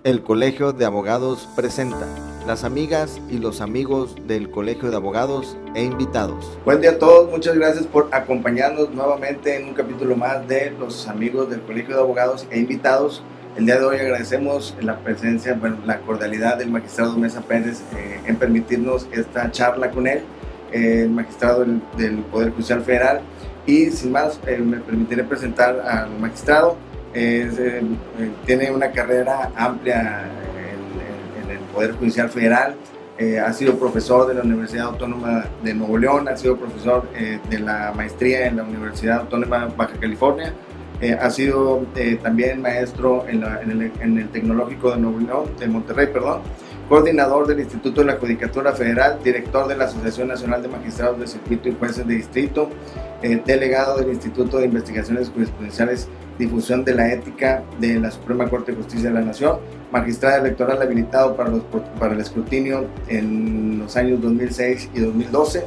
El Colegio de Abogados presenta las amigas y los amigos del Colegio de Abogados e invitados. Buen día a todos, muchas gracias por acompañarnos nuevamente en un capítulo más de los amigos del Colegio de Abogados e invitados. El día de hoy agradecemos la presencia, la cordialidad del magistrado Mesa Pérez en permitirnos esta charla con él, el magistrado del Poder Judicial Federal. Y sin más, me permitiré presentar al magistrado. Tiene una carrera amplia en el Poder Judicial Federal. Ha sido profesor de la Universidad Autónoma de Nuevo León, ha sido profesor de la maestría en la Universidad Autónoma de Baja California, ha sido también maestro en el Tecnológico de Nuevo León, de Monterrey, coordinador del Instituto de la Judicatura Federal, director de la Asociación Nacional de Magistrados de Circuito y Jueces de Distrito, delegado del Instituto de Investigaciones Jurisprudenciales, Difusión de la Ética de la Suprema Corte de Justicia de la Nación, magistrado electoral habilitado para el escrutinio en los años 2006 y 2012,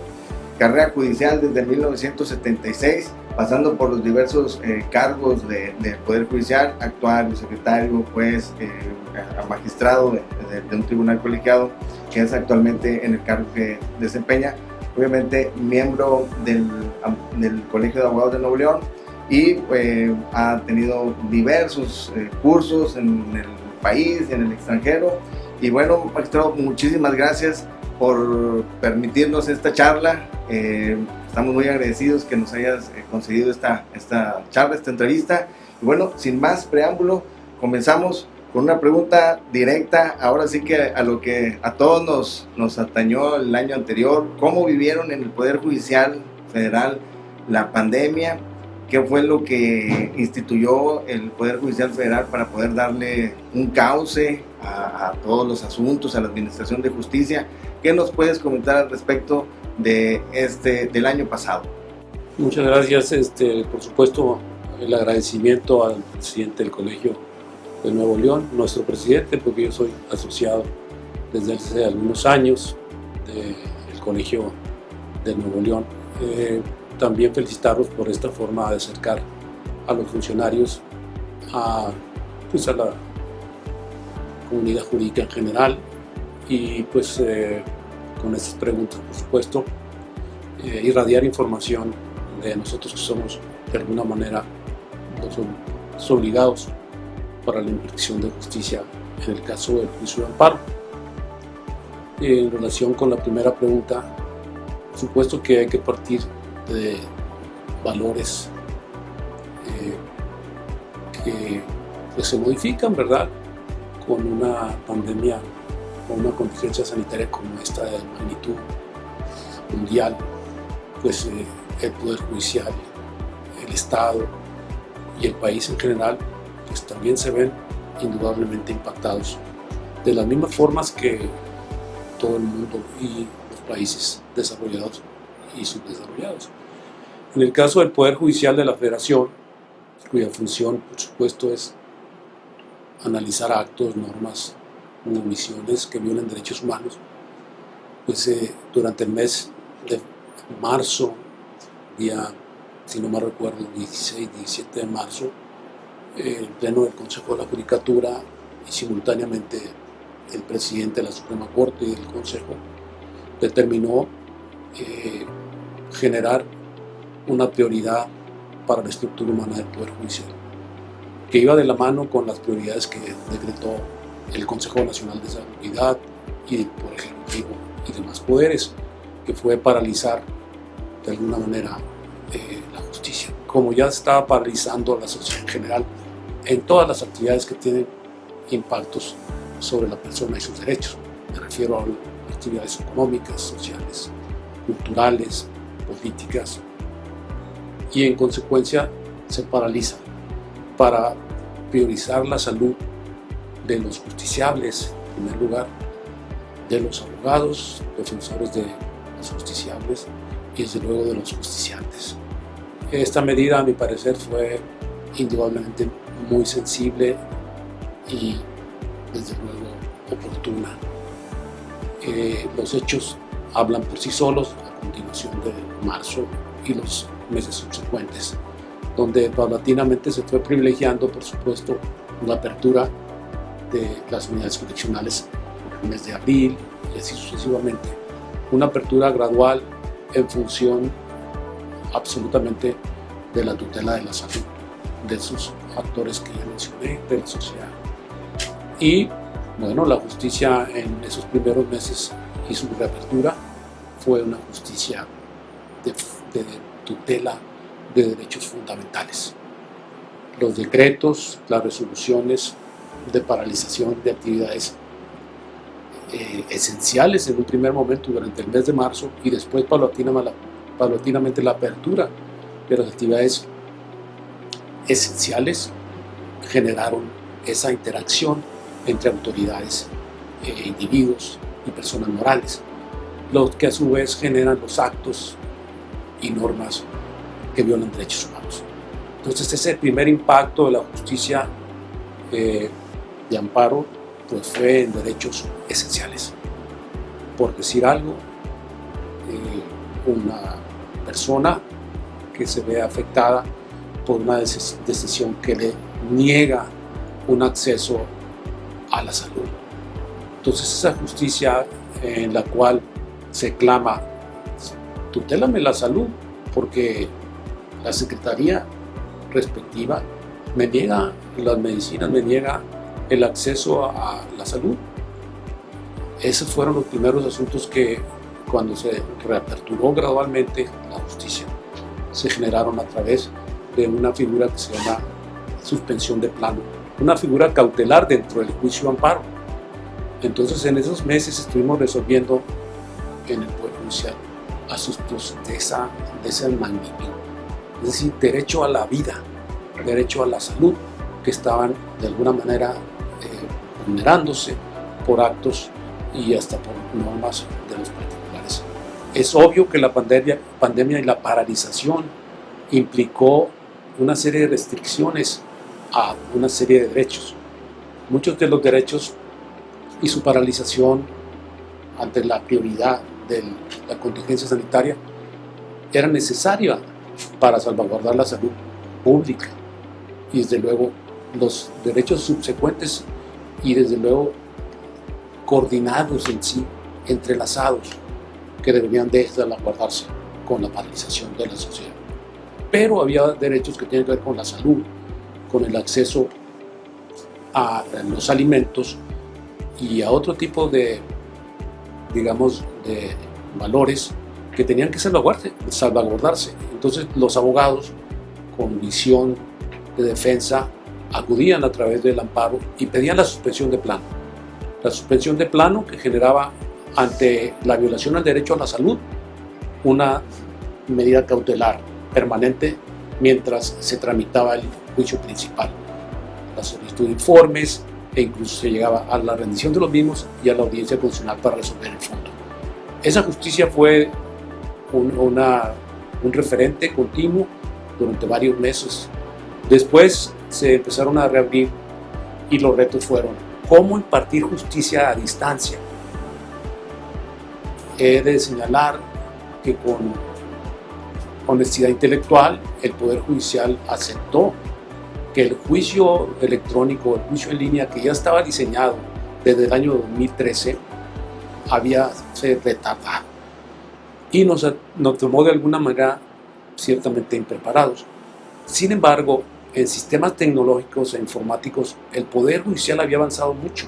carrera judicial desde 1976, pasando por los diversos cargos del Poder Judicial, actuario, secretario, juez, magistrado de un tribunal colegiado, que es actualmente en el cargo que desempeña. Obviamente miembro del Colegio de Abogados de Nuevo León y ha tenido diversos cursos en el país, en el extranjero. Y bueno, magistrado, muchísimas gracias por permitirnos esta charla. Estamos muy agradecidos que nos hayas concedido esta charla, esta entrevista. Y bueno, sin más preámbulo, comenzamos con una pregunta directa, ahora sí que a lo que a todos nos atañó el año anterior. ¿Cómo vivieron en el Poder Judicial Federal la pandemia? ¿Qué fue lo que instituyó el Poder Judicial Federal para poder darle un cauce a todos los asuntos, a la administración de justicia? ¿Qué nos puedes comentar al respecto del año pasado? Muchas gracias. Por supuesto, el agradecimiento al presidente del Colegio de Nuevo León, nuestro presidente, porque yo soy asociado desde hace algunos años del Colegio de Nuevo León. También felicitarlos por esta forma de acercar a los funcionarios a la comunidad jurídica en general y con estas preguntas, por supuesto, irradiar información de nosotros que somos de alguna manera los obligados para la impartición de justicia en el caso del juicio de amparo. En relación con la primera pregunta, por supuesto que hay que partir de valores que se modifican, ¿verdad? Con una pandemia, con una contingencia sanitaria como esta de magnitud mundial, el Poder Judicial, el Estado y el país en general también se ven indudablemente impactados de las mismas formas que todo el mundo y los países desarrollados y subdesarrollados. En el caso del Poder Judicial de la Federación, cuya función, por supuesto, es analizar actos, normas, omisiones que violen derechos humanos, durante el mes de marzo, día, si no me recuerdo, 16, 17 de marzo, el Pleno del Consejo de la Judicatura y simultáneamente el presidente de la Suprema Corte y del Consejo determinó generar una prioridad para la estructura humana del Poder Judicial, que iba de la mano con las prioridades que decretó el Consejo Nacional de Seguridad y el Poder Ejecutivo y demás poderes, que fue paralizar de alguna manera la justicia, como ya estaba paralizando la sociedad en general en todas las actividades que tienen impactos sobre la persona y sus derechos. Me refiero a actividades económicas, sociales, culturales, políticas, y en consecuencia se paraliza para priorizar la salud de los justiciables, en primer lugar, de los abogados, defensores de los justiciables y desde luego de los justiciantes. Esta medida, a mi parecer, fue indudablemente muy sensible y desde luego oportuna. Los hechos hablan por sí solos a continuación de marzo y los meses subsecuentes, donde paulatinamente se fue privilegiando, por supuesto, la apertura de las unidades correccionales en el mes de abril y así sucesivamente. Una apertura gradual en función absolutamente de la tutela de la salud, de esos actores que ya mencioné, de la sociedad. Y bueno, la justicia en esos primeros meses y su reapertura fue una justicia de tutela de derechos fundamentales. Los decretos, las resoluciones de paralización de actividades esenciales en un primer momento durante el mes de marzo y después paulatinamente la apertura de las actividades esenciales generaron esa interacción entre autoridades, individuos y personas morales, lo que a su vez generan los actos y normas que violan derechos humanos. Entonces ese primer impacto de la justicia de amparo pues fue en derechos esenciales. Por decir algo, una persona que se ve afectada por una decisión que le niega un acceso a la salud. Entonces esa justicia en la cual se clama, tutélame la salud, porque la secretaría respectiva me niega las medicinas, me niega el acceso a la salud. Esos fueron los primeros asuntos que, cuando se reaperturó gradualmente la justicia, se generaron a través de una figura que se llama suspensión de plano, una figura cautelar dentro del juicio de amparo. Entonces en esos meses estuvimos resolviendo en el Poder Judicial asuntos de esa magnitud, es decir, derecho a la vida, derecho a la salud, que estaban de alguna manera vulnerándose por actos y hasta por normas de los particulares. Es obvio que la pandemia y la paralización implicó una serie de restricciones a una serie de derechos. Muchos de los derechos y su paralización ante la prioridad de la contingencia sanitaria era necesaria para salvaguardar la salud pública y desde luego los derechos subsecuentes y desde luego coordinados en sí, entrelazados, que deberían de salvaguardarse con la paralización de la sociedad. Pero había derechos que tienen que ver con la salud, con el acceso a los alimentos y a otro tipo de, digamos, de valores que tenían que salvaguardarse. Entonces los abogados con visión de defensa acudían a través del amparo y pedían la suspensión de plano. La suspensión de plano que generaba ante la violación al derecho a la salud una medida cautelar permanente mientras se tramitaba el juicio principal, la solicitud de informes e incluso se llegaba a la rendición de los mismos y a la audiencia constitucional para resolver el fondo. Esa justicia fue un referente continuo durante varios meses. Después se empezaron a reabrir y los retos fueron cómo impartir justicia a distancia. He de señalar que con honestidad intelectual el Poder Judicial aceptó que el juicio electrónico, el juicio en línea que ya estaba diseñado desde el año 2013 había sido retardado y nos tomó de alguna manera ciertamente impreparados. Sin embargo, en sistemas tecnológicos e informáticos el Poder Judicial había avanzado mucho.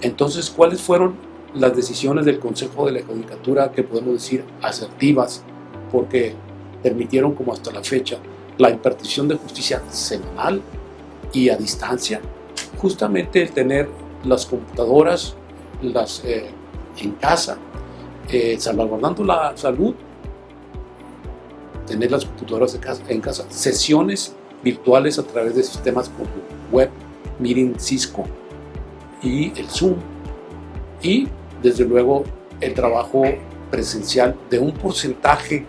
Entonces, ¿cuáles fueron las decisiones del Consejo de la Judicatura que podemos decir asertivas? Porque permitieron, como hasta la fecha, la impartición de justicia semanal y a distancia, justamente el tener las computadoras en casa, salvaguardando la salud, tener las computadoras en casa, sesiones virtuales a través de sistemas como Web, Meeting, Cisco y el Zoom, y desde luego el trabajo presencial de un porcentaje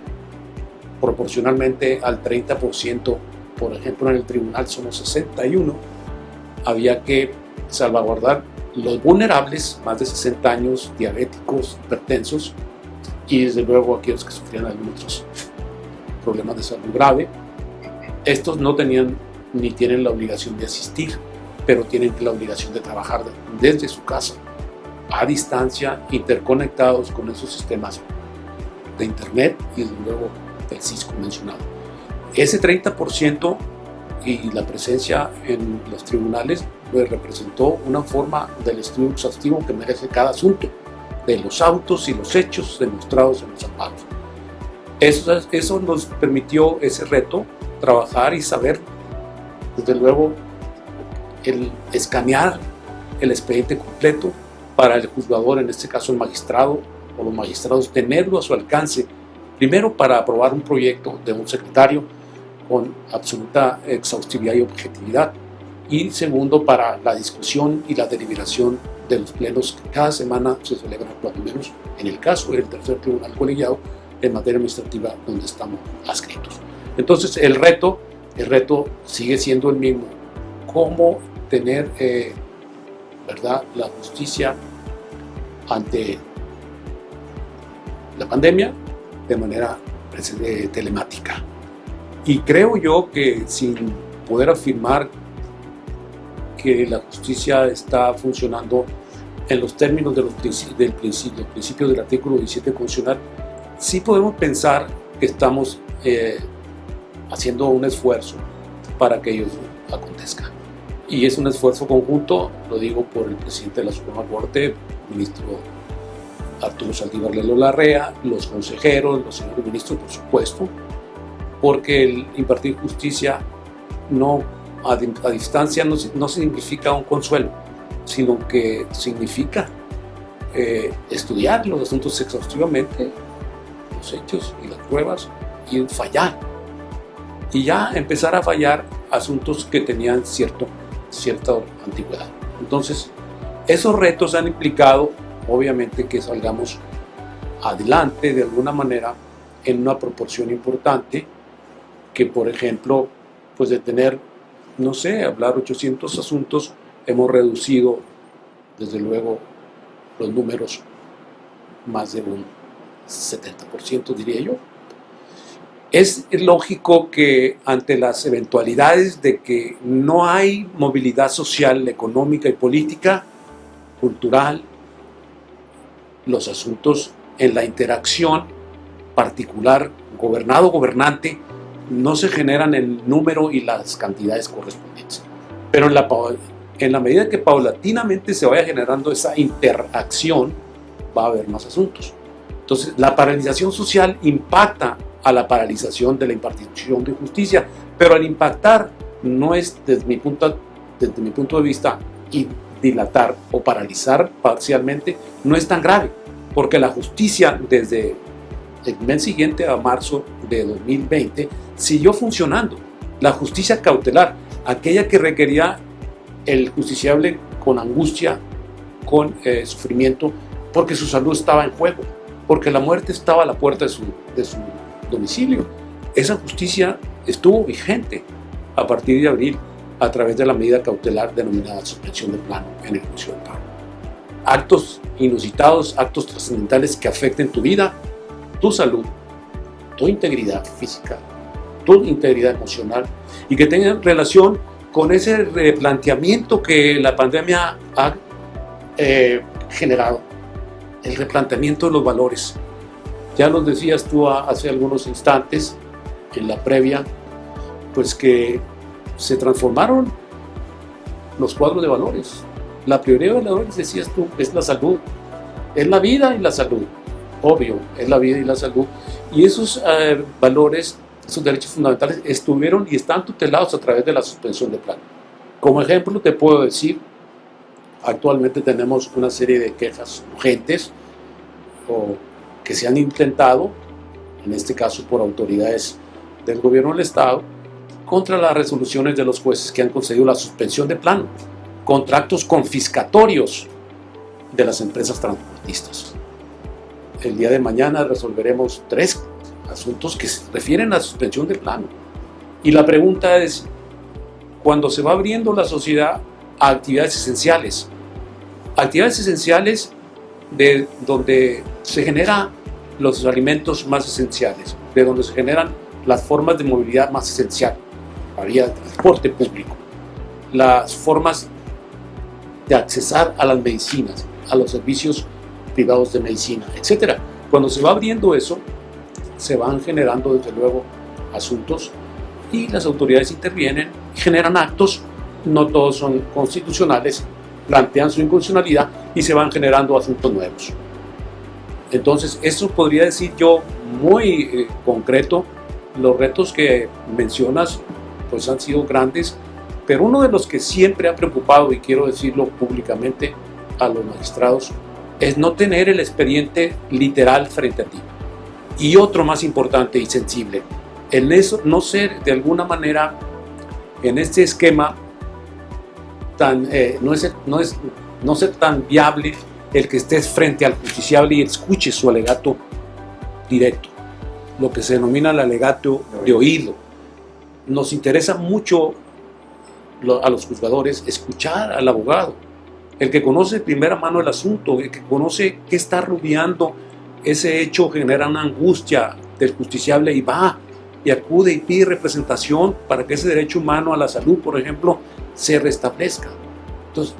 proporcionalmente al 30%, por ejemplo en el tribunal somos 61, había que salvaguardar los vulnerables, más de 60 años, diabéticos, hipertensos y desde luego aquellos que sufrían algunos problemas de salud grave. Estos no tenían ni tienen la obligación de asistir pero tienen la obligación de trabajar desde su casa, a distancia, interconectados con esos sistemas de internet y desde luego del Cisco mencionado. Ese 30% y la presencia en los tribunales pues, representó una forma del estudio exhaustivo que merece cada asunto, de los autos y los hechos demostrados en los amparos. Eso nos permitió ese reto, trabajar y saber, desde luego, el escanear el expediente completo para el juzgador, en este caso el magistrado o los magistrados, tenerlo a su alcance, primero para aprobar un proyecto de un secretario con absoluta exhaustividad y objetividad, y segundo para la discusión y la deliberación de los plenos que cada semana se celebran, por lo menos en el caso del tercer tribunal colegiado en materia administrativa donde estamos adscritos. Entonces el reto sigue siendo el mismo: cómo tener ¿verdad? La justicia ante la pandemia de manera telemática. Y creo yo que sin poder afirmar que la justicia está funcionando en los términos de los principios del artículo 17 constitucional, sí podemos pensar que estamos haciendo un esfuerzo para que ello acontezca. Y es un esfuerzo conjunto, lo digo por el presidente de la Suprema Corte, el ministro Arturo Saldívar Lelo Larrea, los consejeros, los señores ministros, por supuesto, porque el impartir justicia a distancia no significa un consuelo, sino que significa estudiar los asuntos exhaustivamente, los hechos y las pruebas, y fallar. Y ya empezar a fallar asuntos que tenían cierta antigüedad. Entonces, esos retos han implicado, obviamente, que salgamos adelante de alguna manera en una proporción importante, que por ejemplo, pues de tener, no sé, hablar 800 asuntos, hemos reducido desde luego los números más de un 70%, diría yo. Es lógico que ante las eventualidades de que no hay movilidad social, económica y política, cultural, los asuntos en la interacción particular, gobernado-gobernante, no se generan el número y las cantidades correspondientes. Pero en la medida que paulatinamente se vaya generando esa interacción, va a haber más asuntos. Entonces, la paralización social impacta a la paralización de la impartición de justicia, pero al impactar no es, desde mi punto de vista, y dilatar o paralizar parcialmente, no es tan grave, porque la justicia desde el mes siguiente a marzo de 2020 siguió funcionando. La justicia cautelar, aquella que requería el justiciable con angustia, con sufrimiento, porque su salud estaba en juego, porque la muerte estaba a la puerta de su domicilio. Esa justicia estuvo vigente a partir de abril a través de la medida cautelar denominada suspensión de plano en el juicio de paro. Actos inusitados, actos trascendentales que afecten tu vida, tu salud, tu integridad física, tu integridad emocional, y que tengan relación con ese replanteamiento que la pandemia ha generado, el replanteamiento de los valores. Ya los decías tú hace algunos instantes, en la previa, pues que se transformaron los cuadros de valores. La prioridad de valores, decías tú, es la salud, es la vida y la salud. Obvio, es la vida y la salud. Y esos valores, esos derechos fundamentales estuvieron y están tutelados a través de la suspensión de plano. Como ejemplo te puedo decir, actualmente tenemos una serie de quejas urgentes o que se han intentado, en este caso por autoridades del gobierno del Estado, contra las resoluciones de los jueces que han concedido la suspensión de plano, contra actos confiscatorios de las empresas transportistas. El día de mañana resolveremos 3 asuntos que se refieren a la suspensión de plano. Y la pregunta es, cuando se va abriendo la sociedad a actividades esenciales de donde se generan los alimentos más esenciales, de donde se generan las formas de movilidad más esenciales, la vía de transporte público, las formas de accesar a las medicinas, a los servicios privados de medicina, etc. Cuando se va abriendo eso, se van generando desde luego asuntos y las autoridades intervienen, generan actos, no todos son constitucionales, plantean su inconstitucionalidad y se van generando asuntos nuevos. Entonces, eso podría decir yo muy concreto. Los retos que mencionas pues han sido grandes, pero uno de los que siempre ha preocupado, y quiero decirlo públicamente a los magistrados, es no tener el expediente literal frente a ti. Y otro más importante y sensible, el eso, no ser de alguna manera en este esquema tan, no ser tan viable el que estés frente al justiciable y escuche su alegato directo, lo que se denomina el alegato de oído. Nos interesa mucho a los juzgadores escuchar al abogado, el que conoce de primera mano el asunto, el que conoce qué está rodeando ese hecho, genera una angustia del justiciable y va y acude y pide representación para que ese derecho humano a la salud, por ejemplo, se restablezca. Entonces,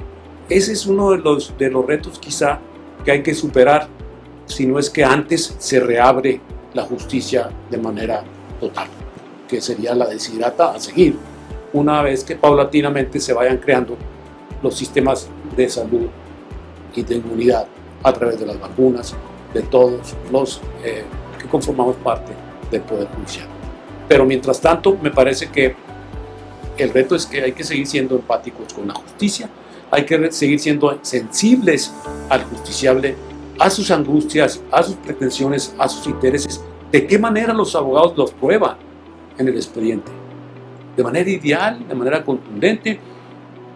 ese es uno de los retos quizá que hay que superar, si no es que antes se reabre la justicia de manera total, que sería la desiderata a seguir, una vez que paulatinamente se vayan creando los sistemas de salud y de inmunidad a través de las vacunas, de todos los que conformamos parte del Poder Judicial. Pero mientras tanto, me parece que el reto es que hay que seguir siendo empáticos con la justicia, hay que seguir siendo sensibles al justiciable, a sus angustias, a sus pretensiones, a sus intereses. ¿De qué manera los abogados los prueban en el expediente? De manera ideal, de manera contundente.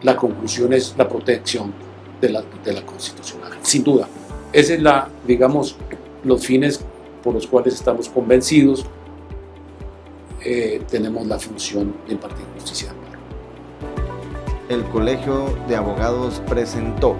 La conclusión es la protección de la tutela constitucional. Sin duda, esa es digamos, los fines por los cuales estamos convencidos. Tenemos la función de impartir justicia. El Colegio de Abogados presentó